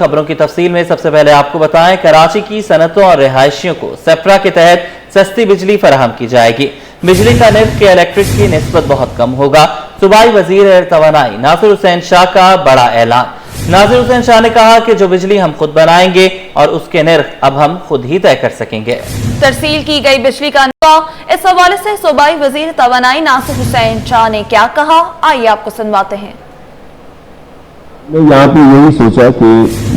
خبروں کی تفصیل میں سب سے پہلے آپ کو بتائیں کراچی کی صنعتوں اور رہائشیوں کو سیپرا کے تحت سستی بجلی فراہم کی جائے گی۔ بجلی کا نرخ کے الیکٹرک کی نسبت بہت کم ہوگا۔ صوبائی وزیر توانائی ناصر حسین شاہ کا بڑا اعلان۔ ناصر حسین شاہ نے کہا کہ جو بجلی ہم خود بنائیں گے اور اس کے نرخ اب ہم خود ہی طے کر سکیں گے۔ ترسیل کی گئی بجلی کا نرخ، اس حوالے سے صوبائی وزیر توانائی ناصر حسین شاہ نے کیا کہا، آئیے آپ کو سنواتے ہیں۔ میں یہاں پہ یہی سوچا کہ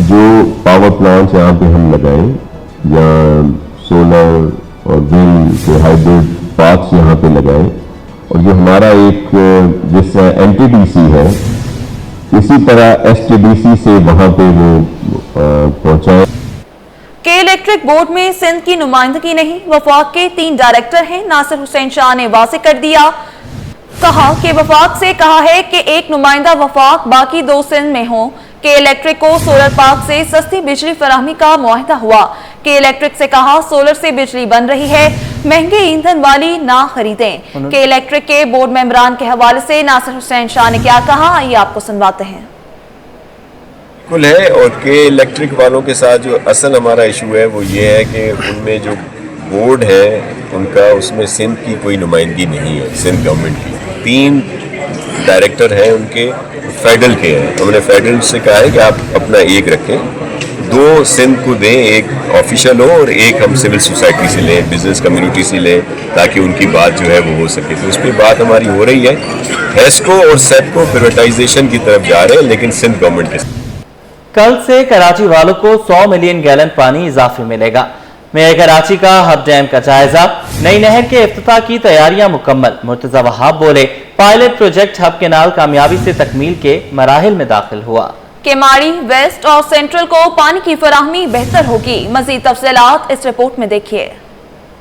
جو پاور پلانٹ یہاں پہ ہم لگائیں یا سولر اور ونڈ کے ہائیبرڈ پارکس یہاں پہ لگائیں، اور جو ہمارا ایک جس طرح این ٹی ڈی سی ہے اسی طرح ایس ٹی ڈی سی سے وہاں پہ وہ پہنچائیں۔ کہ الیکٹرک بورڈ میں سندھ کی نمائندگی نہیں، وفاق کے 3 ڈائریکٹر ہیں۔ ناصر حسین شاہ نے واضح کر دیا، کہا کہ وفاق سے کہا ہے کہ ایک نمائندہ وفاق باقی 2 سندھ میں ہوں۔ کہ الیکٹرک کو سولر پارک سے سستی بجلی فراہمی کا معاہدہ ہوا۔ کہ الیکٹرک سے کہا سولر سے بجلی بن رہی ہے، مہنگے ایندھن والی نہ خریدیں۔ کہ الیکٹرک کے بورڈ ممبران کے حوالے سے ناصر حسین شاہ نے کیا کہا، آئیے آپ کو سنواتے ہیں۔ کل ہے، اور کہ الیکٹرک والوں کے ساتھ جو اصل ہمارا ایشو ہے وہ یہ ہے کہ ان میں جو بورڈ ہے ان کا اس میں سندھ کی کوئی نمائندگی نہیں ہے، سندھ گورنمنٹ کی 3 ڈائریکٹر ہیں ان کے فیڈرل کے ہیں۔ ہم نے فیڈرل سے کہا ہے کہ آپ اپنا ایک رکھیں، 2 سندھ کو دیں، ایک آفیشل ہو اور ایک ہم سول سوسائٹی سے لیں، بزنس کمیونٹی سے لیں، تاکہ ان کی بات جو ہے وہ ہو سکے۔ تو اس پہ بات ہماری ہو رہی ہے۔ ہیسکو اور سیپکو پرائیویٹائزیشن کی طرف جا رہے ہیں، لیکن سندھ گورنمنٹ کے کل سے کراچی والوں کو 100 ملین گیلن پانی اضافی ملے گا۔ میئر کراچی کا ہب ڈیم کا جائزہ، نئی نہر کے افتتاح کی تیاریاں مکمل۔ مرتضی وہاب بولے، پائلٹ پروجیکٹ ہب کینال کامیابی سے تکمیل کے مراحل میں داخل ہوا۔ کہ ماڑی ویسٹ اور سینٹرل کو پانی کی فراہمی بہتر ہوگی۔ مزید تفصیلات اس رپورٹ میں دیکھیے۔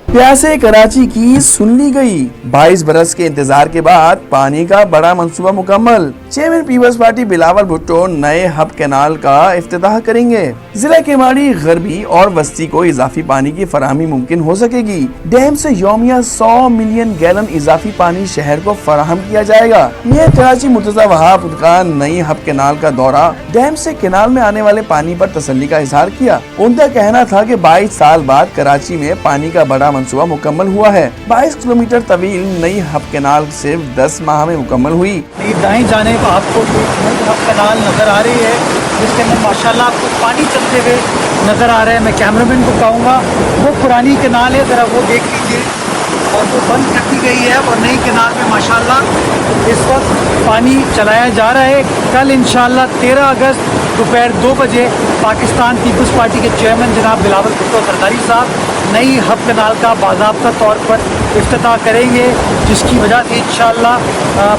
پیاسے کراچی کی سن لی گئی، 22 برس کے انتظار کے بعد پانی کا بڑا منصوبہ مکمل۔ Chairman Peoples Party Bilawal Bhutto نئے ہب کینال کا افتتاح کریں گے۔ ضلع کیماڑی غربی اور وسطی کو اضافی پانی کی فراہمی ممکن ہو سکے گی۔ ڈیم سے یومیہ 100 ملین گیلن اضافی پانی شہر کو فراہم کیا جائے گا۔ میئر کراچی مرتضی وہاب کا نئی ہب کینال کا دورہ، ڈیم سے کینال میں آنے والے پانی پر تسلی کا اظہار کیا۔ ان کا کہنا تھا کہ 22 سال بعد کراچی میں پانی کا بڑا منصوبہ مکمل ہوا ہے۔ 22 کلومیٹر طویل نئی ہب کینال صرف 10 ماہ میں مکمل ہوئی۔ دائیں جانب آپ کو ہب کینال نظر آ رہی ہے، جس کے اندر ماشاءاللہ آپ کو پانی چلتے ہوئے نظر آ رہا ہے۔ میں کیمرہ مین کو کہوں گا وہ پرانی کینال ہے، ذرا وہ دیکھ لیجیے، اور وہ بند کر دی گئی ہے، اور نئی کینال میں ماشاءاللہ اس وقت پانی چلایا جا رہا ہے۔ کل انشاءاللہ 13 اگست دوپہر 2 بجے پاکستان پیپلز پارٹی کے چیئرمین جناب بلاول بھٹو سرداری صاحب نئی ہب کینال کا باضابطہ طور پر افتتاح کریں گے، جس کی وجہ سے انشاءاللہ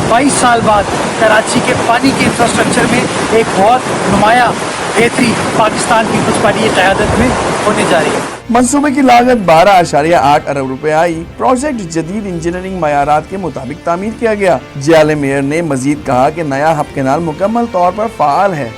22 سال بعد کراچی کے پانی کے انفراسٹرکچر میں ایک بہت نمایاں بہتری پاکستان پیپلز پارٹی کی قیادت میں ہونے جا رہی ہے۔ منصوبے کی لاگت 12.8 ارب روپے آئی۔ پروجیکٹ جدید انجینئرنگ معیارات کے مطابق تعمیر کیا گیا۔ جیال میئر نے مزید کہا کہ نیا ہب کینال مکمل طور پر فعال ہے۔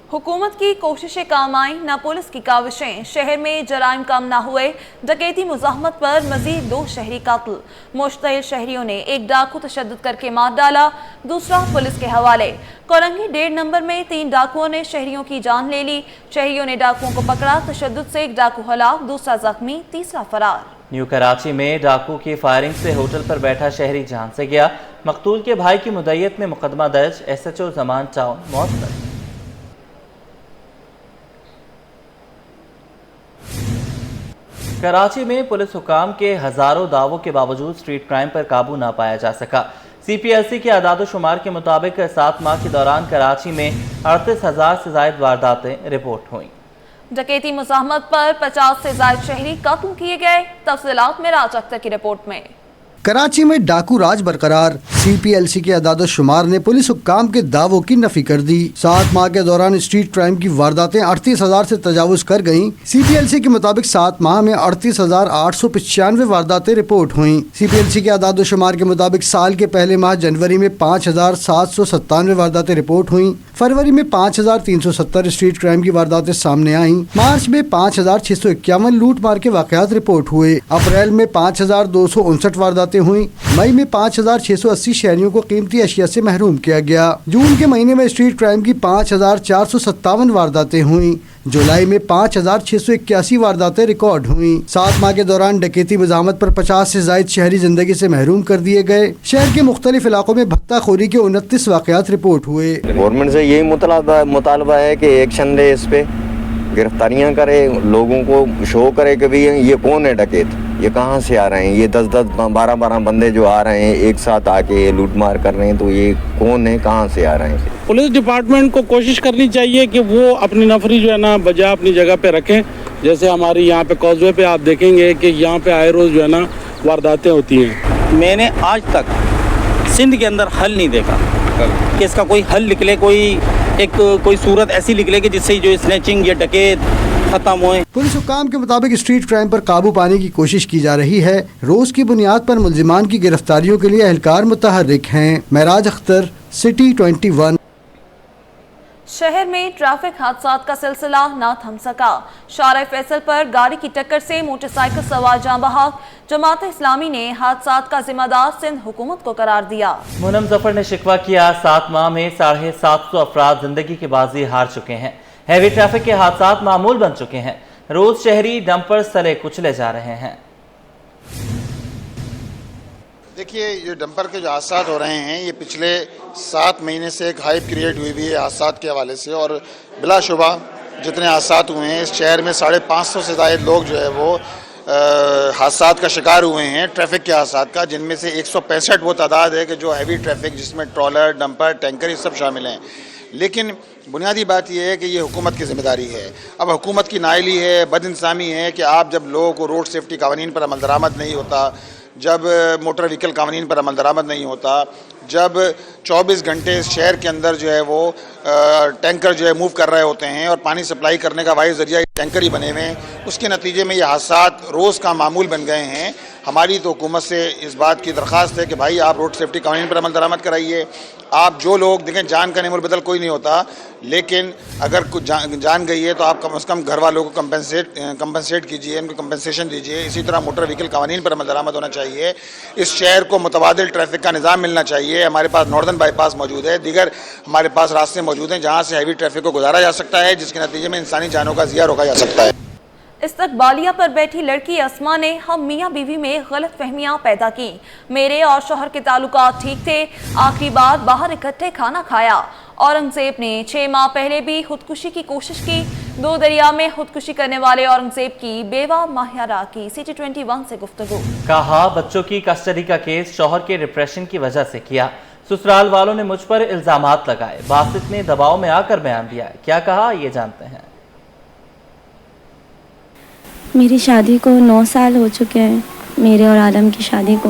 حکومت کی کوششیں کام آئیں، نہ پولیس کی کاوشیں، شہر میں جرائم کم نہ ہوئے۔ ڈکیتی مزاحمت پر مزید 2 شہری قتل، مشتعل شہریوں نے ایک ڈاکو تشدد کر کے مار ڈالا، دوسرا پولیس کے حوالے۔ کورنگی 1.5 نمبر میں 3 ڈاکوؤں نے شہریوں کی جان لے لی، شہریوں نے ڈاکوؤں کو پکڑا، تشدد سے ایک ڈاکو ہلاک، دوسرا زخمی، تیسرا فرار۔ نیو کراچی میں ڈاکو کی فائرنگ سے ہوٹل پر بیٹھا شہری جان سے گیا، مقتول کے بھائی کی مدعیت میں مقدمہ درج، ایس ایچ او زمان ٹاؤن معطل۔ کراچی میں پولیس حکام کے ہزاروں دعووں کے باوجود سٹریٹ کرائم پر قابو نہ پایا جا سکا۔ سی پی ایل سی کے اعداد و شمار کے مطابق 7 ماہ کے دوران کراچی میں 38,000 سے زائد وارداتیں رپورٹ ہوئیں۔ ڈکیتی مزاحمت پر 50 سے زائد شہری قتل کیے گئے، تفصیلات میں راج اختر کی رپورٹ میں۔ کراچی میں ڈاکو راج برقرار، سی پی ایل سی کے اعداد و شمار نے پولیس حکام کے دعووں کی نفی کر دی۔ 7 ماہ کے دوران اسٹریٹ کرائم کی وارداتیں 38,000 سے تجاوز کر گئیں۔ سی پی ایل سی کے مطابق 7 ماہ میں 38,895 وارداتیں رپورٹ ہوئیں۔ سی پی ایل سی کے اعداد و شمار کے مطابق سال کے پہلے ماہ جنوری میں 5,797 وارداتیں رپورٹ ہوئیں، فروری میں 5,370 اسٹریٹ کرائم کی وارداتیں سامنے آئیں، مارچ میں 5,651 لوٹ مار کے واقعات رپورٹ ہوئے، اپریل میں 5,259 وارداتیں ہوئیں، مئی میں 5,680 25 शहरियों को कीमती अशिया से महरूम किया गया। जून के महीने में स्ट्रीट क्राइम की 5,457 वारदातें हुई। जुलाई में 5,681 वारदातें रिकॉर्ड हुई। 7 माह के दौरान डकैती मज़ामत पर 50 से ज़ायद शहरी जिंदगी से महरूम कर दिए गए। शहर के मुख्तलिफ इलाकों में भत्ताखोरी के 29 वाक़यात रिपोर्ट हुए। गवर्नमेंट से यही मुतालबा है कि एक्शन ले, इस पे गिरफ्तारियां करे, लोगों को शो करे कि भाई ये कौन है डकैत, ये कहाँ से आ रहे हैं, ये 10-10, 12-12 बंदे जो आ रहे हैं एक साथ आके लूट मार कर रहे हैं, तो ये कौन है, कहाँ से आ रहे हैं। पुलिस डिपार्टमेंट को कोशिश करनी चाहिए कि वो अपनी नफरी जो है ना बजा अपनी जगह पे रखें। जैसे हमारी यहाँ पे कॉजवे पे आप देखेंगे कि यहाँ पे आए रोज़ जो है ना वारदातें होती हैं। मैंने आज तक सिंध के अंदर हल नहीं देखा कि इसका कोई हल निकले, कोई सूरत ऐसी निकले कि जिससे जो स्नैचिंग या डकैत खत्म होए। पुलिस हुक्काम के मुताबिक स्ट्रीट क्राइम पर काबू पाने की कोशिश की जा रही है। रोज की बुनियाद पर मुल्जिमान की गिरफ्तारियों के लिए एहलकार मुतहर्रिक हैं। महराज अख्तर, सिटी 21। शहर में ट्रैफिक हादसात का सिलसिला ना थम सका। शारा फैसल पर गाड़ी की टक्कर से मोटरसाइकिल सवार जाँ बहक। जमात इस्लामी ने हादसात का जिम्मेदार सिंध हुकूमत को करार दिया। मुनम जफर ने शिकवा किया, 7 माह में 750 अफराद जिंदगी की बाजी हार चुके हैं। हैवी ट्रैफिक के हादसात मामूल बन चुके हैं। रोज शहरी डंपर सले कुचले जा रहे हैं। देखिए, ये डंपर के जो हादसात हो रहे हैं, ये पिछले 7 महीने से एक हाइप क्रिएट हुई हुई है हादसात के हवाले से, और बिलाशुबा जितने हादसात हुए हैं इस शहर में 550 से ज़ायद लोग जो है वो हादसात का शिकार हुए हैं, ट्रैफिक के हादसात का, जिनमें से 165 वो तादाद है कि जो हैवी ट्रैफिक जिसमें ट्रॉलर, डंपर, टैंकर ये सब शामिल हैं। लेकिन बुनियादी बात यह है कि ये हुकूमत की ज़िम्मेदारी है। अब हुकूमत की नाइली है, बदइंसामी है कि आप जब लोगों को रोड सेफ्टी कानून पर अमल दरामद नहीं होता, जब मोटर व्हीकल कानून पर अमल दरामद नहीं होता, जब 24 घंटे शहर के अंदर जो है वो टैंकर जो है मूव कर रहे होते हैं और पानी सप्लाई करने का वाहिद ज़रिया टैंकर ही बने हुए हैं, उसके नतीजे में ये हादसात रोज़ का मामूल बन गए हैं। हमारी तो हुकूमत से इस बात की दरख्वास्त है कि भाई आप रोड सेफ्टी कानून पर अमल दरामद कराइए। आप जो लोग देखें, जान का नेमुल बदल कोई नहीं होता, लेकिन अगर कुछ जान गई है तो आप कम से कम घर वालों को कंपनसेट कीजिए, इनको कंपनसेशन दीजिए। इसी तरह मोटर व्हीकल कानून पर अमल दरामद होना चाहिए। इस शहर को मुतबादिल ट्रैफिक का निज़ाम मिलना चाहिए। हमारे पास नॉर्दर्न बाईपास मौजूद है, दीगर हमारे पास रास्ते मौजूद हैं जहाँ से हैवी ट्रैफिक को गुजारा जा सकता है, जिसके नतीजे में इंसानी जानों का ज़िया रोका जा सकता है। इस्तकबालिया पर बैठी लड़की अस्मा ने हम मियाँ बीवी में गलत फहमियाँ पैदा की। मेरे और शौहर के ताल्लुकात ठीक थे, आखिरी बार बाहर इकट्ठे खाना खाया। औरंगजेब ने 6 माह पहले भी खुदकुशी की कोशिश की। 2 दरिया में खुदकुशी करने वाले औरंगजेब की बेवा माहिरा की सिटी 21 से गुफ्तगू। कहा, बच्चों की कस्टडी का केस शौहर के डिप्रेशन की वजह से किया। ससुराल वालों ने मुझ पर इल्जामात लगाए। बासित ने दबाव में आकर बयान दिया। क्या कहा, ये जानते हैं। मेरी शादी को 9 साल हो चुके हैं, मेरे और आलम की शादी को।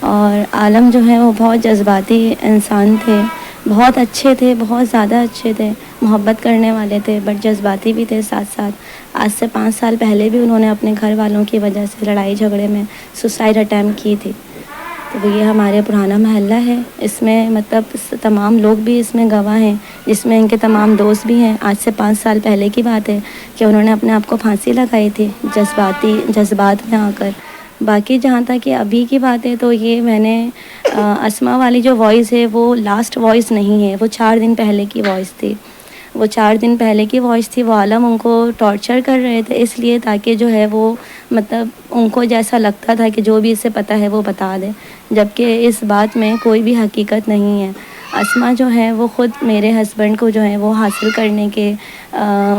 और आलम जो है वो बहुत जज्बाती इंसान थे, बहुत अच्छे थे, बहुत ज़्यादा अच्छे थे, मोहब्बत करने वाले थे, बट जज्बाती भी थे साथ साथ। आज से 5 साल पहले भी उन्होंने अपने घर वालों की वजह से लड़ाई झगड़े में सुसाइड अटैम्प्ट की थी। तो ये हमारे पुराना महल्ला है, इसमें मतलब तमाम लोग भी इसमें गवाह हैं, जिसमें इनके तमाम दोस्त भी हैं। आज से 5 साल पहले की बात है कि उन्होंने अपने आप को फांसी लगाई थी जज्बात में आकर। बाकी जहाँ तक कि अभी की बात है तो ये मैंने अस्मा वाली जो वॉइस है वो लास्ट वॉइस नहीं है, वो 4 दिन पहले की वॉइस थी। वो 4 दिन पहले की वॉइस थी। वो आलम उनको टॉर्चर कर रहे थे इसलिए ताकि जो है वो मतलब उनको जैसा लगता था कि जो भी इसे पता है वो बता दे, जबकि इस बात में कोई भी हकीकत नहीं है। अस्मा जो है वो ख़ुद मेरे हस्बैंड को जो है वो हासिल करने के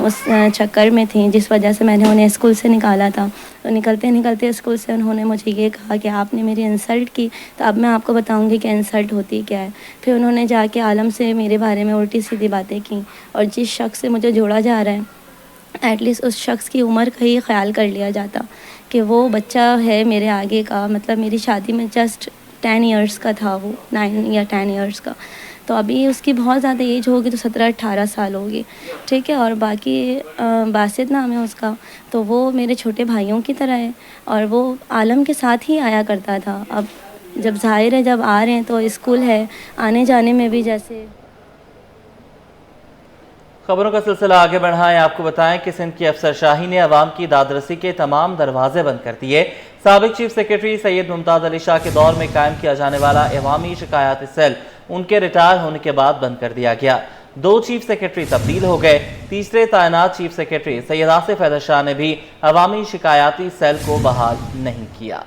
उस चक्कर में थी, जिस वजह से मैंने उन्हें स्कूल से निकाला था। तो निकलते स्कूल से उन्होंने मुझे ये कहा कि आपने मेरी इंसल्ट की, तो अब मैं आपको बताऊंगी कि इंसल्ट होती क्या है। फिर उन्होंने जाके आलम से मेरे बारे में उल्टी सीधी बातें की, और जिस शख्स से मुझे जोड़ा जा रहा है एटलीस्ट उस शख्स की उम्र का ही ख्याल कर लिया जाता कि वो बच्चा है मेरे आगे का। मतलब मेरी शादी में जस्ट 10 इयर्स का था, वो 9 या 10 इयर्स का। तो अभी उसकी बहुत ज़्यादा एज होगी तो 17-18 साल होगी, ठीक है। और बाकी बासित नाम है उसका, तो वो मेरे छोटे भाइयों की तरह है और वो आलम के साथ ही आया करता था। अब जब ज़ाहिर है जब आ रहे हैं तो स्कूल है, आने जाने में भी जैसे खबरों का सिलसिला आगे बढ़ाएं। आपको बताएं कि सिंध की अफसरशाही ने अवाम की दादरसी के तमाम दरवाजे बंद कर दिए। साबिक चीफ सेक्रेटरी सैयद मुमताज अली शाह के दौर में कायम किया जाने वाला अवामी शिकायती सेल उनके रिटायर होने के बाद बंद कर दिया गया। 2 चीफ सेक्रेटरी तब्दील हो गए। तीसरे तैनात चीफ सेक्रेटरी सैयद आसिफ हैदर शाह ने भी अवामी शिकायती सेल को बहाल नहीं किया।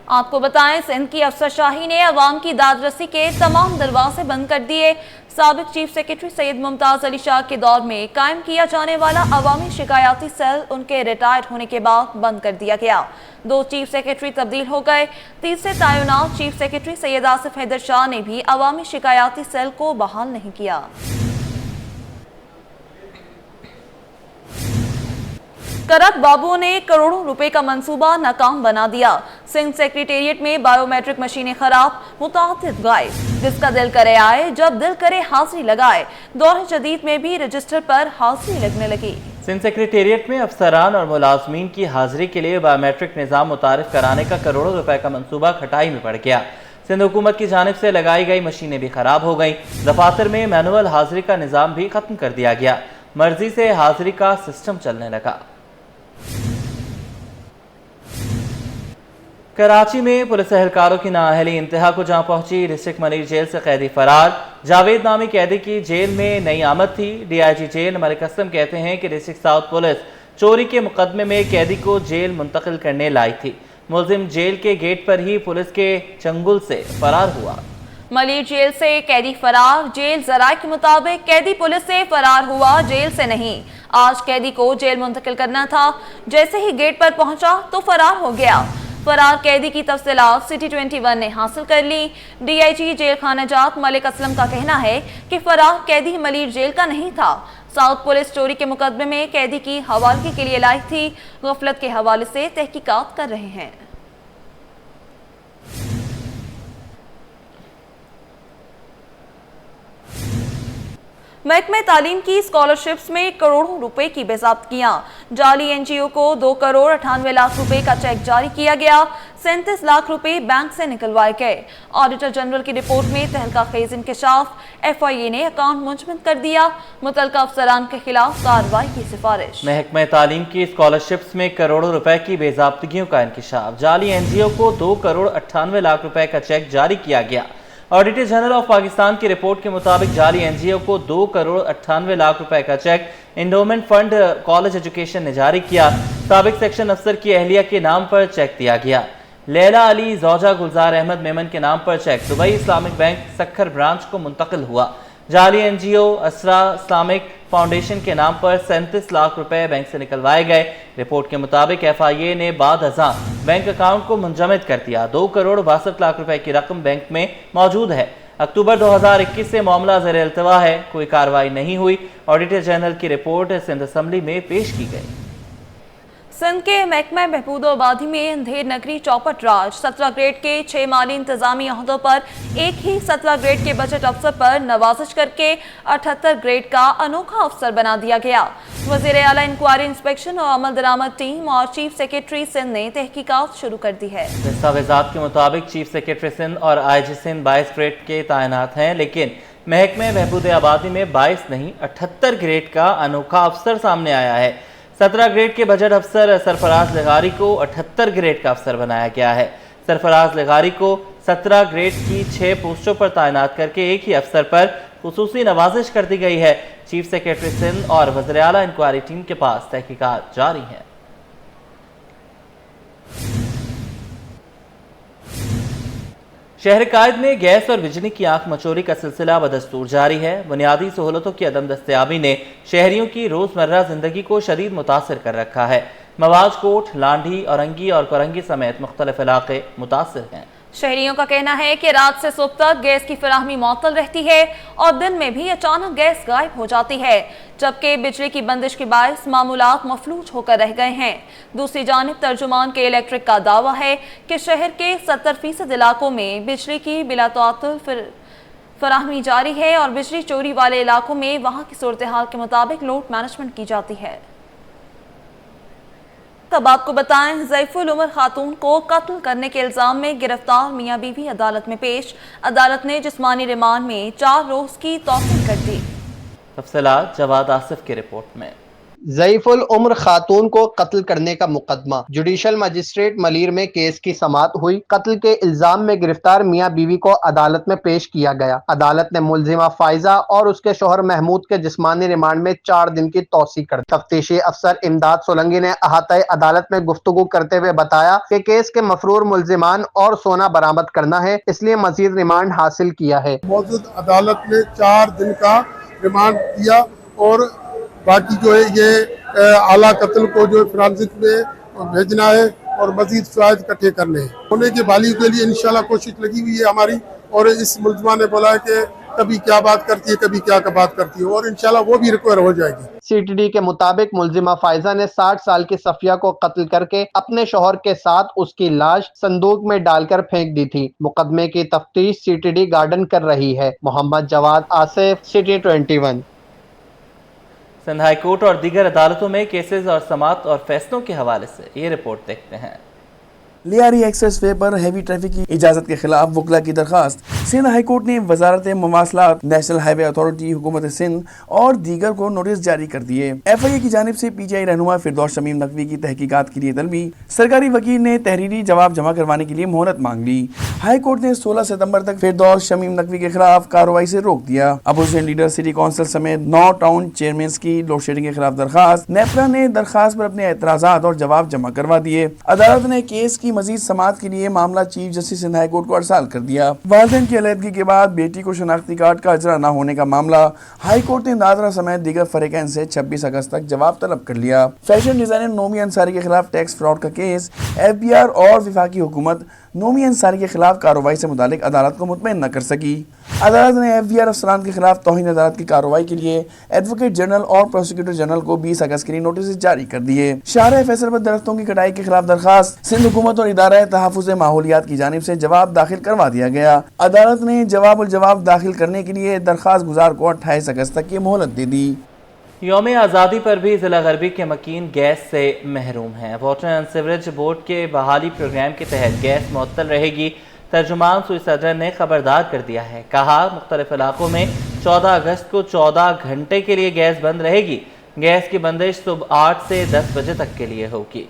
आपको बताएं, सिंध की अफसरशाही ने अवाम की दादरसी के तमाम दरवाजे बंद कर दिए। साबिक चीफ सेक्रेटरी सैयद मुमताज अली शाह के दौर में कायम किया जाने वाला अवामी शिकायती सेल उनके रिटायर होने के बाद बंद कर दिया गया। 2 चीफ सेक्रेटरी तब्दील हो गए। तीसरे तैनात चीफ सेक्रेटरी सैयद आसिफ हैदर शाह ने भी अवामी शिकायती सेल को बहाल नहीं किया। करक बाबू ने करोड़ों रुपए का मंसूबा नाकाम बना दिया। सिंध सेक्रेटेरिएट में बायोमेट्रिक मशीनें खराब, मुतादिद गायब। जिसका दिल करे आए, जब दिल करे हाजिरी लगाए। दौर जदीद में भी रजिस्टर पर हाजिरी लगने लगी। सिंध सेक्रेटेरिएट में अफसरान और मुलाजमीन की हाजिरी के लिए बायोमेट्रिक निज़ाम मुतारिफ कराने का करोड़ों रुपए का मंसूबा खटाई में पड़ गया। सिंध हुकूमत की जानिब से लगाई गई मशीनें भी खराब हो गई। दफातर में मैनुअल हाजिरी का निज़ाम भी खत्म कर दिया गया। मर्जी से हाजिरी का सिस्टम चलने लगा। कराची में पुलिस एहलकारों की नाअहली इंतहा को जहां पहुंची। डिस्ट्रिक्ट मनीर जेल से कैदी फरार। जावेद नामी कैदी की जेल में नई आमद थी। DIG जेल मलिक असलम कहते हैं कि डिस्ट्रिक्ट साउथ पुलिस चोरी के मुकदमे में कैदी को जेल मुंतकिल करने लाई थी। मुलजिम जेल के गेट पर ही पुलिस के चंगुल से फरार हुआ। मलिर जेल से कैदी फरार। जेल जराये के मुताबिक कैदी पुलिस से फरार हुआ, जेल से नहीं। आज कैदी को जेल मुंतकिल करना था। जैसे ही गेट पर पहुंचा तो फरार हो गया। फरार कैदी की तफसीलात सिटी 21 ने हासिल कर ली। DIG जेल खाना जात मलिक असलम का कहना है कि फरार कैदी मलिर जेल का नहीं था। साउथ पुलिस चोरी के मुकदमे में कैदी की हवालगी के लिए लाई थी। गफलत के हवाले से तहकीकात कर रहे हैं। महकमे तालीम की स्कॉलरशिप्स में करोड़ों रुपए की बेज़ाब्तियां। जाली NGO को 2 करोड़ 98 लाख रुपए का चेक जारी किया गया। 37 लाख रुपए बैंक से निकलवाए गए। ऑडिटर जनरल की रिपोर्ट में तहलका खेज इंकशाफ। FIA ने अकाउंट मुंजमद कर दिया। मुतलका अफसरान के खिलाफ कार्रवाई की सिफारिश। महकमे तालीम की स्कॉलरशिप्स में करोड़ों रुपए की बेज़ाब्तियों का इंकशाफ। जाली NGO को 2 करोड़ 98 लाख रुपए का चेक जारी किया गया। ऑडिटर जनरल ऑफ पाकिस्तान की रिपोर्ट के मुताबिक जाली NGO को 2 करोड़ 98 लाख रुपए का cheque endowment fund college education ने जारी किया। साबिक सेक्शन अफसर की अहलिया के नाम पर चेक दिया गया। लैला अली जौजा गुलजार अहमद मेमन के नाम पर cheque Dubai Islamic bank Sukkur branch को मुंतकिल हुआ। जाली NGO असरा इस्लामिक फाउंडेशन के नाम पर 37 लाख रुपए बैंक से निकलवाए गए। रिपोर्ट के मुताबिक FIA ने बाद अज़ां बैंक अकाउंट को मुंजमद कर दिया। 2 करोड़ 62 लाख रुपए की रकम बैंक में मौजूद है। अक्टूबर 2021 से मामला ज़ेर इल्तवा है। कोई कार्रवाई नहीं हुई। ऑडिटर जनरल की रिपोर्ट सिंध असम्बली में पेश की गई। सिंध के महकमा महबूबाबादी में अंधेर नगरी चौपट राज। 17 ग्रेड के 6 माली इंतजामी अहदों पर एक ही 17 ग्रेड के बजट अफसर पर नवाजिश करके 78 ग्रेड का अनोखा अफसर बना दिया गया। वज़ीर आला इंक्वायरी इंस्पेक्शन और अमल दरामद टीम और चीफ सेक्रेटरी सिंध ने तहकीकात शुरू कर दी है। दस्तावेजात के मुताबिक चीफ सेक्रेटरी सिंध और IG सिंध 22 ग्रेड के तैनात हैं, लेकिन महकमे महबूबाबादी में 22 नहीं 78 ग्रेड का अनोखा अफसर सामने आया है। 17 ग्रेड के बजट अफसर सरफराज लगारी को 78 ग्रेड का अफसर बनाया गया है। सरफराज लगारी को 17 ग्रेड की 6 पोस्टों पर तैनात करके एक ही अफसर पर खुसूसी नवाजिश कर दी गई है। चीफ सेक्रेटरी सिंध और वज़ीर आला इंक्वायरी टीम के पास तहकीकात जारी हैं। शहर कायद में गैस और बिजली की आंख मचोरी का सिलसिला बदस्तूर जारी है। बुनियादी सहूलतों की अदम दस्तयाबी ने शहरियों की रोजमर्रा जिंदगी को शदीद मुतासर कर रखा है। मवाज कोट, लांढी, औरंगी और कोरंगी समेत मुख्तलिफ इलाके मुतासर हैं। शहरियों का कहना है कि रात से सुबह तक गैस की फराहमी मुअत्तल रहती है और दिन में भी अचानक गैस गायब हो जाती है, जबकि बिजली की बंदिश के बायस मामूलात मफलूज होकर रह गए हैं। दूसरी जानिब तर्जुमान के इलेक्ट्रिक का दावा है कि शहर के 70% इलाकों में बिजली की बिला तअत्तुल फराहमी जारी है और बिजली चोरी वाले इलाकों में वहाँ की सूरत हाल के मुताबिक लोड मैनेजमेंट की जाती है। तब आपको बताएं, ज़ैफुल उमर खातून को कत्ल करने के इल्जाम में गिरफ्तार मियां बीवी अदालत में पेश। अदालत ने जिस्मानी रिमांड में 4 रोज की तौसीक कर दी। तफसीलात जवाद आसिफ की रिपोर्ट में। ضعیف العمر خاتون کو قتل کرنے کا مقدمہ، جوڈیشل مجسٹریٹ ملیر میں کیس کی سماعت ہوئی۔ قتل کے الزام میں گرفتار میاں بیوی کو عدالت میں پیش کیا گیا۔ عدالت نے ملزمہ فائزہ اور اس کے شوہر محمود کے جسمانی ریمانڈ میں 4 دن کی توسیع کر دی۔ تفتیشی افسر امداد سولنگی نے احاطۂ عدالت میں گفتگو کرتے ہوئے بتایا کہ کیس کے مفرور ملزمان اور سونا برآمد کرنا ہے، اس لیے مزید ریمانڈ حاصل کیا ہے۔ موجود عدالت نے 4 دن کا ریمانڈ دیا اور باقی جو ہے یہ اعلیٰ قتل کو جو فرانسک میں بھیجنا ہے اور مزید شواہد اکٹھے کرنے ہیں۔ ہونے کے بالی کے لیے انشاءاللہ کوشش لگی ہوئی ہے ہماری، اور اس ملزمہ نے بولا ہے کہ کبھی کیا بات کرتی ہے کبھی کیا بات کرتی ہے، اور انشاءاللہ وہ بھی ریکور ہو جائے گی۔ سی ٹی ڈی کے مطابق ملزمہ فائزہ نے 60 سال کی صفیہ کو قتل کر کے اپنے شوہر کے ساتھ اس کی لاش صندوق میں ڈال کر پھینک دی تھی۔ مقدمے کی تفتیش سی ٹی ڈی گارڈن کر رہی ہے۔ Muhammad Jawad Asif, city 21۔ Sindh high court اور دیگر عدالتوں میں کیسز اور سماعت اور فیصلوں کے حوالے سے یہ رپورٹ دیکھتے ہیں۔ لیاری ایکسپریس وے پر ہیوی ٹریفک کی اجازت کے خلاف وکلا کی درخواست۔ سندھ ہائی کورٹ نے وزارت مواصلات، نیشنل ہائی وے اتھارٹی، حکومت سندھ اور دیگر کو نوٹس جاری کر دیے۔ ایف آئی اے کی جانب سے پی ٹی آئی رہنما فردوس شمیم نقوی کی تحقیقات کے لیے طلبی، سرکاری وکیل نے تحریری جواب جمع کروانے کے لیے مہلت مانگ لی۔ ہائی کورٹ نے 16 ستمبر تک فردوس شمیم نقوی کے خلاف کارروائی سے روک دیا۔ اپوزیشن لیڈر سٹی کونسل سمیت 9 ٹاؤن چیئرمینز کی لوڈ شیڈنگ کے خلاف درخواست۔ نیپرا نے درخواست پر اپنے اعتراضات اور جواب جمع کروا دیے۔ عدالت نے کیس کی مزید سماعت کے لیے معاملہ chief justice Sindh high court کو ارسال کر دیا۔ والدین کی علیحدگی کے بعد بیٹی کو شناختی کارڈ کا اجرا نہ ہونے کا معاملہ، ہائی کورٹ نے نادرا سمیت دیگر فریقین سے 26 اگست تک جواب طلب کر لیا۔ فیشن ڈیزائنر نومی انصاری کے خلاف ٹیکس فراڈ کا کیس، ایف بی آر اور وفاقی حکومت نومی انصاری کے خلاف کارروائی سے متعلق عدالت کو مطمئن نہ کر سکی۔ عدالت نے ایف بی آر افسران کے خلاف توہین عدالت کی کارروائی کے لیے ایڈوکیٹ جنرل اور پروسیکیوٹر جنرل کو 20 اگست کے لیے نوٹس جاری کر دیے۔ شارع فیصل پر درختوں کی کٹائی کے خلاف درخواست، سندھ حکومت اور ادارہ تحفظ ماحولیات کی جانب سے جواب داخل کروا دیا گیا۔ عدالت نے جواب الجواب داخل کرنے کے لیے درخواست گزار کو 28 اگست تک کی مہلت دے دی۔ یوم آزادی پر بھی ضلع غربی کے مکین گیس سے محروم ہیں۔ واٹر اینڈ سیوریج بورڈ کے بحالی پروگرام کے تحت گیس معطل رہے گی۔ ترجمان سوئی صدر نے خبردار کر دیا ہے، کہا مختلف علاقوں میں 14 اگست کو 14 گھنٹے کے لیے گیس بند رہے گی۔ گیس کی بندش صبح 8 سے 10 بجے تک کے لیے ہوگی۔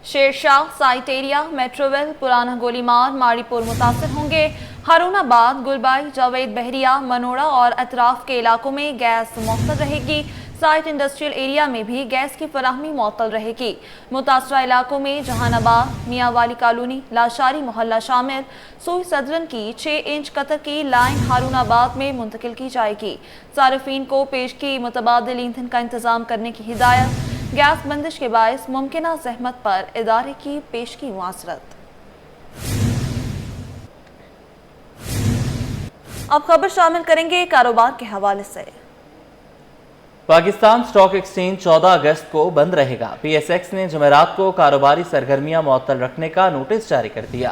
شیرشاہ، سائٹ ایریا، میٹرویل، پرانا گولی مار، ماڑی پور متاثر ہوں گے۔ ہارون آباد، گلبائی، جاوید بحریہ، منوڑا اور اطراف کے علاقوں میں گیس معطل رہے گی۔ سائٹ انڈسٹریل ایریا میں بھی گیس کی فراہمی معطل رہے گی۔ متاثرہ علاقوں میں جہان آباد، میاں والی کالونی، لاشاری محلہ شامل۔ سوئی صدرن کی 6 انچ قطر کی لائن ہارون آباد میں منتقل کی جائے گی۔ صارفین کو پیش کی متبادل ایندھن کا انتظام کرنے کی ہدایت۔ گیس بندش کے باعث ممکنہ زحمت پر ادارے کی پیش کی معذرت۔ اب خبر شامل کریں گے کاروبار کے حوالے سے۔ پاکستان سٹاک ایکسچینج 14 اگست کو بند رہے گا۔ پی ایس ایکس نے جمعرات کو کاروباری سرگرمیاں معطل رکھنے کا نوٹس جاری کر دیا۔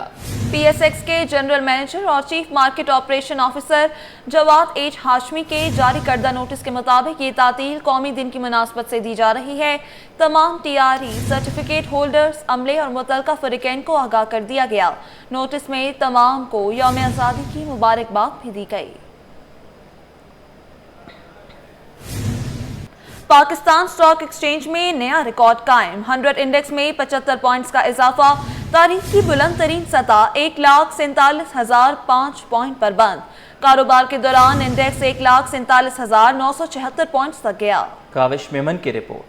پی ایس ایکس کے جنرل مینیجر اور چیف مارکیٹ آپریشن آفیسر جواد ایچ ہاشمی کے جاری کردہ نوٹس کے مطابق یہ تعطیل قومی دن کی مناسبت سے دی جا رہی ہے۔ تمام T R E certificate holders, عملے اور متعلقہ فریقین کو آگاہ کر دیا گیا۔ نوٹس میں تمام کو یوم آزادی کی مبارکباد بھی دی گئی۔ پاکستان سٹاک ایکسچینج میں نیا ریکارڈ قائم، 100 انڈیکس میں 75 پوائنٹس کا اضافہ، تاریخ کی بلند ترین سطح 1,47,005 پوائنٹ پر بند۔ کاروبار کے دوران انڈیکس 1,47,976 پوائنٹس تک گیا۔ کاوش میمن کی رپورٹ۔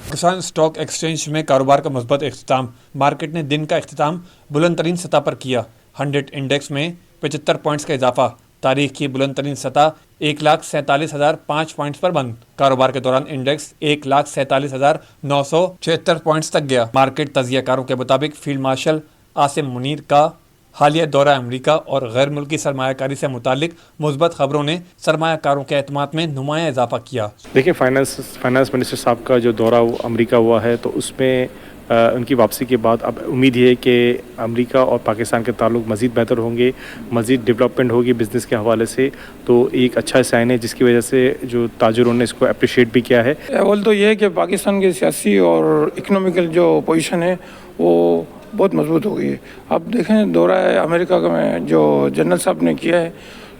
پاکستان سٹاک ایکسچینج میں کاروبار کا مثبت اختتام، مارکیٹ نے دن کا اختتام بلند ترین سطح پر کیا۔ 100 انڈیکس میں 75 پوائنٹس کا اضافہ، تاریخ کی بلند ترین سطح 1,47,005 پوائنٹس پر بند۔ کاروبار کے دوران انڈیکس 1,47,976 پوائنٹس تک گیا۔ مارکیٹ تجزیہ کاروں کے مطابق فیلڈ مارشل عاصم منیر کا حالیہ دورہ امریکہ اور غیر ملکی سرمایہ کاری سے متعلق مثبت خبروں نے سرمایہ کاروں کے اعتماد میں نمایاں اضافہ کیا۔ دیکھیں، فائنانس منسٹر صاحب کا جو دورہ امریکہ ہوا ہے تو اس میں ان کی واپسی کے بعد اب امید ہے کہ امریکہ اور پاکستان کے تعلق مزید بہتر ہوں گے، مزید ڈیولپمنٹ ہوگی بزنس کے حوالے سے، تو ایک اچھا سائن ہے جس کی وجہ سے جو تاجروں نے اس کو اپریشیٹ بھی کیا ہے۔ اول تو یہ ہے کہ پاکستان کی سیاسی اور اکنومیکل جو پوزیشن ہے وہ بہت مضبوط ہو گئی ہے۔ اب دیکھیں دورہ امریکہ میں جو جنرل صاحب نے کیا ہے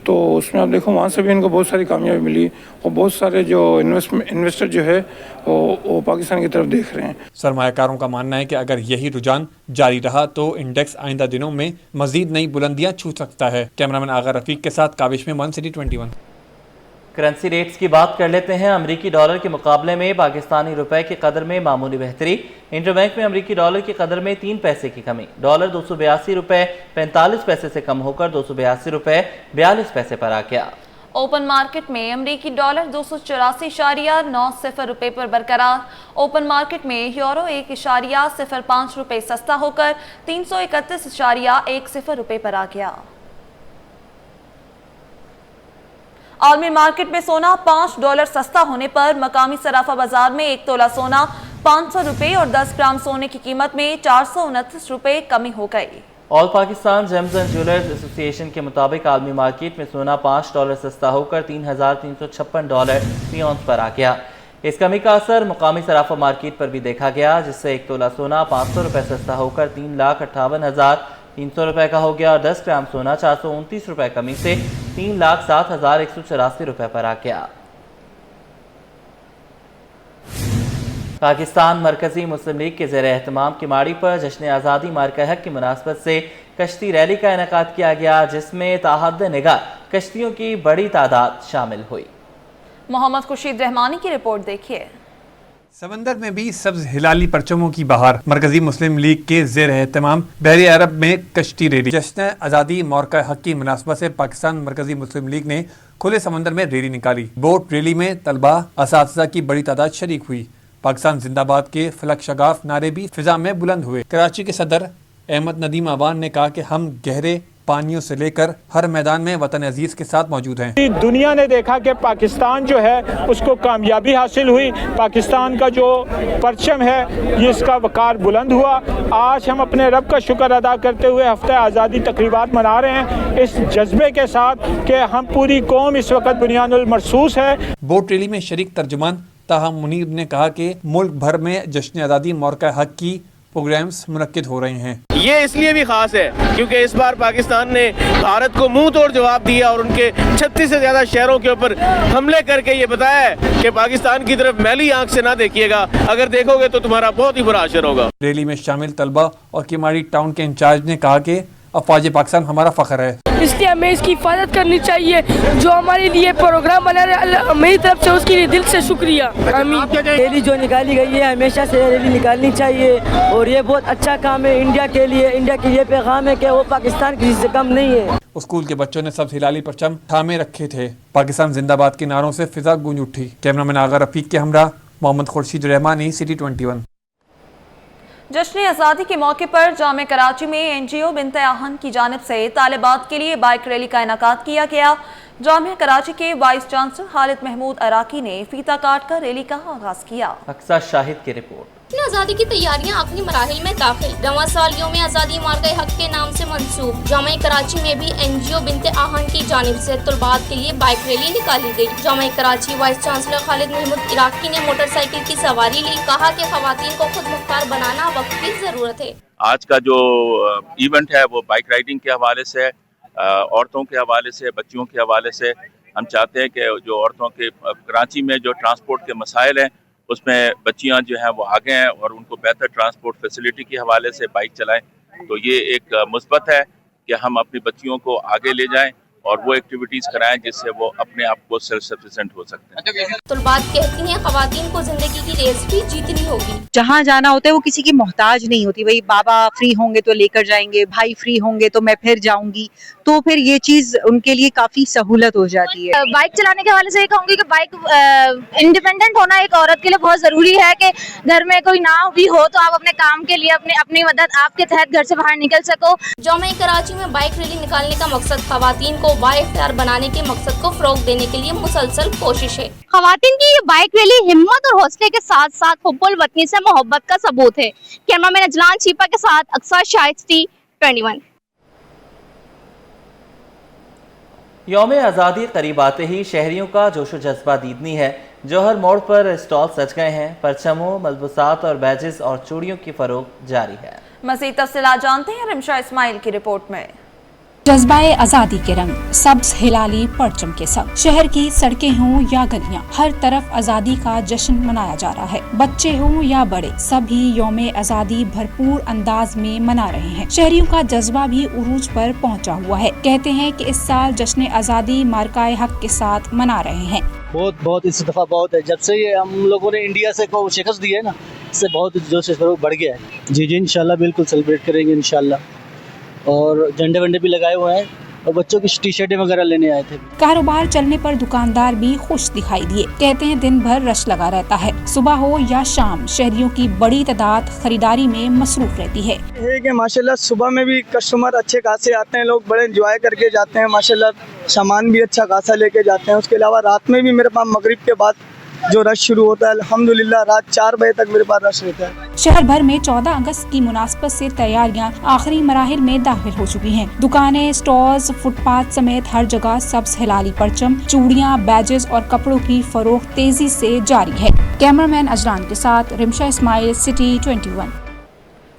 तो उसमें आप देखो वहाँ से भी इनको बहुत सारी कामयाबी मिली और बहुत सारे जो इन्वेस्टर जो है वो पाकिस्तान की तरफ देख रहे हैं। सरमायाकारों का मानना है कि अगर यही रुझान जारी रहा तो इंडेक्स आइंदा दिनों में मजीद नई बुलंदियां छू सकता है। कैमरामैन आगा रफीक के साथ काबिश में 1 सिटी 21। करंसी रेट्स की बात कर लेते हैं। अमरीकी डॉलर के मुकाबले में पाकिस्तानी रुपए की कदर में मामूली बेहतरी। इंटरबैंक में अमरीकी डॉलर की कदर में 3 पैसे की कमी। डॉलर 282 रुपए 45 पैसे से कम होकर 282 रुपए 42 पैसे पर आ गया। ओपन मार्केट में अमरीकी डॉलर 284.90 रुपए पर बरकरार। ओपन मार्केट में यूरो 1.05 रुपए सस्ता होकर 331.10 रुपए पर आ गया। आलमी मार्केट में सोना $5 सस्ता होने पर मकामी सराफा बाजार में 1 तोला सोना 500 रुपए और 10 ग्राम सोने की कीमत में 429 रुपए कमी हो गई। All Pakistan James and jewellers association के मुताबिक आलमी मार्केट में सोना $5 सस्ता होकर $3,356 फी औंस पर आ गया। इस कमी का असर मुकामी सराफा मार्केट पर भी देखा गया, जिससे 1 तोला सोना 500 रुपए सस्ता होकर 3,58,300 रुपए का हो गया और 10 ग्राम सोना 429 रुपए कमी से 3,07,184 रुपए पर आ गया। पाकिस्तान मरकजी मुस्लिम लीग के ज़ेर एहतमाम किमाड़ी पर जश्न आज़ादी मार्का हक की मुनासबत से कश्ती रैली का इनेकाद किया गया, जिसमें ताहद निगाह कश्तियों की बड़ी तादाद शामिल हुई। मोहम्मद खुर्शीद रहमानी की रिपोर्ट देखिए। समंदर में भी सब्ज हिलाली परचमों की बहार। मरकजी मुस्लिम लीग के ज़ेर एहतमाम बहरी अरब में कश्ती रैली। जश्न आज़ादी मौका हक की मुनासबत से पाकिस्तान मरकजी मुस्लिम लीग ने खुले समंदर में रैली निकाली। बोट रैली में तलबा असातिज़ा की बड़ी तादाद शरीक हुई। पाकिस्तान जिंदाबाद के फलक शगाफ नारे भी फिजा में बुलंद हुए। कराची के सदर अहमद नदीम अवान ने कहा कि हम गहरे पानियों से लेकर हर मैदान में वतन अजीज के साथ मौजूद हैं। दुनिया ने देखा कि पाकिस्तान जो है उसको कामयाबी हासिल हुई, पाकिस्तान का जो परचम है ये इसका वकार बुलंद हुआ। आज हम अपने रब का शुक्र अदा करते हुए हफ्ते आज़ादी तकरीबात मना रहे हैं इस जज्बे के साथ कि हम पूरी कौम इस वक्त बुनियानुल मरसूस है। बोट रैली में शरीक तर्जुमान ताहा मुनीर ने कहा कि मुल्क भर में जश्न आज़ादी मौका हक की प्रोग्राम्स मुनक्किद हो रहे हैं। ये इसलिए भी खास है क्योंकि इस बार पाकिस्तान ने भारत को मुंह तोड़ जवाब दिया और उनके 36 से ज्यादा शहरों के ऊपर हमले करके ये बताया है कि पाकिस्तान की तरफ मैली आंख से ना देखिएगा, अगर देखोगे तो तुम्हारा बहुत ही बुरा असर होगा। रैली में शामिल तलबा और किमाड़ी टाउन के इंचार्ज ने कहा कि अफवाज पाकिस्तान हमारा फख्र है, इसलिए हमें इसकी हिफाजत करनी चाहिए। जो हमारे लिए प्रोग्राम बना रहे मेरी तरफ से उसके लिए दिल से शुक्रिया। रैली जो निकाली गई है हमेशा से रैली निकालनी चाहिए और ये बहुत अच्छा काम है इंडिया के लिए। इंडिया के ये पैगाम है कि वो पाकिस्तान किसी से कम नहीं है। स्कूल के बच्चों ने सब हिलाली परचम थामे रखे थे। पाकिस्तान जिंदाबाद के नारों से फिजा गूंज उठी। कैमरामैन आगा रफीक के हमरा मोहम्मद खुर्शीद रहमानी, सिटी 21। जश्न आज़ादी के मौके पर जामे कराची में एनजीओ बिनते आहन की जानिब से तालिबात के लिए बाइक रैली का इनेकाद किया गया। जामिया कराची के वाइस चांसलर खालिद महमूद अराकी ने फीता काट कर रैली का आगाज किया। अक्सा शाहिद की रिपोर्ट। आज़ादी की तैयारियां आखिरी मराहिल में दाखिल। रवां साल यौम आज़ादी मार्का हक के नाम से मंसूब जामिया कराची में भी एनजीओ बिनते आहन की जानिब से तलबात के लिए बाइक रैली निकाली गई। जामिया कराची वाइस चांसलर खालिद महमूद अराकी ने मोटरसाइकिल की सवारी ली। कहा कि खवातीन को खुद मुख्तार बनाना वक्त की जरूरत है। आज का जो इवेंट है वो बाइक राइडिंग के हवाले से, औरतों के हवाले से, बच्चियों के हवाले से। हम चाहते हैं कि जो औरतों के कराची में जो ट्रांसपोर्ट के मसाइल हैं उसमें बच्चियां जो हैं वो आगे हैं और उनको बेहतर ट्रांसपोर्ट फैसिलिटी के हवाले से बाइक चलाएं। तो ये एक मुस्बत है कि हम अपनी बच्चियों को आगे ले जाएं और वो एक्टिविटीज़ कराएं जिससे वो अपने आप को सेल्फ सफिशिएंट हो सकते हैं। तलबात कहती हैं खवातीन को जिंदगी की रेस भी जीतनी होगी। जहाँ जाना होता है वो किसी की मोहताज नहीं होती। भाई बाबा फ्री होंगे तो लेकर जाएंगे, भाई फ्री होंगे तो मैं फिर जाऊंगी, तो फिर ये चीज उनके लिए काफी सहूलत हो जाती है। बाइक चलाने के हवाले से कहूंगी कि बाइक इंडिपेंडेंट होना एक औरत के लिए बहुत जरूरी है कि घर में कोई ना भी हो तो आप अपने काम के लिए अपनी मदद आपके तहत घर से बाहर निकल सको। जामिया कराची में बाइक रैली निकालने का मकसद खवातीन को बाइख्तियार बनाने के मकसद को फरोग देने के लिए मुसलसल कोशिश है। खवातीन की ये बाइक रैली हिम्मत और हौसले के साथ साथ हुब्बुल वतनी से मोहब्बत का सबूत है। कैमरामैन अजलान चीपा के साथ अक्सा शाहिद, सिटी 21। यौम आज़ादी करीब आते ही शहरियों का जोशो जज्बा दीदनी है। जौहर मोड़ पर स्टॉल सज गए हैं। परचमों, मलबूसात और बैजेस और चूड़ियों की फरोख्त जारी है। मज़ीद तफसीलात जानते हैं रिमशा इस्माइल की रिपोर्ट में। जज्बा आजादी के रंग सब्ज हिलाली परचम के संग शहर की सड़कें हों या गलियां, हर तरफ आजादी का जश्न मनाया जा रहा है। बच्चे हों या बड़े, सभी यौम आजादी भरपूर अंदाज में मना रहे हैं। शहरियों का जज्बा भी उरूज पर पहुंचा हुआ है। कहते हैं कि इस साल जश्न आजादी मार्काए हक के साथ मना रहे हैं। बहुत इस दफा बहुत है। जब से ये हम लोगों ने इंडिया से को शिकस्त दी है ना, इससे बहुत जोश बढ़ गया है। जी इंशाल्लाह बिल्कुल सेलिब्रेट करेंगे इंशाल्लाह। और झंडे वंडे भी लगाए हुए हैं और बच्चों की टी शर्टें वगैरह लेने आए थे। कारोबार चलने पर दुकानदार भी खुश दिखाई दिए। कहते हैं दिन भर रश लगा रहता है। सुबह हो या शाम शहरियों की बड़ी तादाद खरीदारी में मसरूफ रहती है। कि माशाल्लाह सुबह में भी कस्टमर अच्छे खासे आते हैं, लोग बड़े एंजॉय करके जाते हैं। माशाल्लाह सामान भी अच्छा खासा लेके जाते हैं। उसके अलावा रात में भी मेरे पास मगरिब के बाद जो रश शुरू होता है, अल्हम्दुलिल्लाह रात 4 बजे तक मेरे पास रश रहता है। शहर भर में 14 अगस्त की मुनासबत से तैयारियां आखिरी मराहिल में दाखिल हो चुकी हैं। दुकानें, स्टॉल्स, फुटपाथ समेत हर जगह सब्ज हिलाली परचम, चूड़ियां, बैजेस और कपड़ों की फरोख्त तेजी से जारी है। कैमरामैन अजरान के साथ Rimsha Ismail, city 21।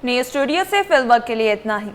News studio से फिलहाल के लिए इतना ही।